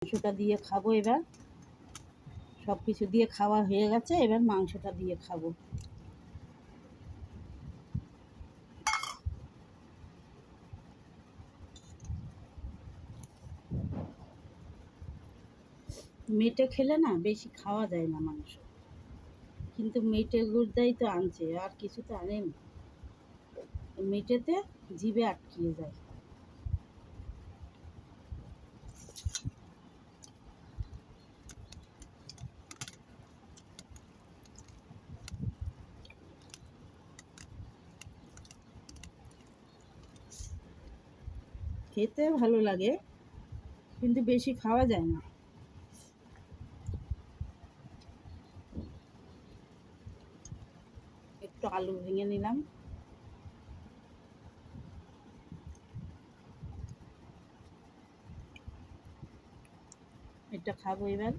মাংসটা দিয়ে খাবো এবার। সব কিছু দিয়ে খাওয়া হয়ে গেছে, এবার মাংসটা দিয়ে খাবো। মেটে খেলে না বেশি খাওয়া যায় না মাংস, কিন্তু মেটে গুড়দাই তো আনছে, আর কিছু তো আনেনি। মেটেতে জিভে আটকিয়ে যায়। খেতে ভালো লাগে, কিন্তু বেশি খাওয়া যায় না। একটু আলু ভেঙে নিলাম। এটা খাবো এবার।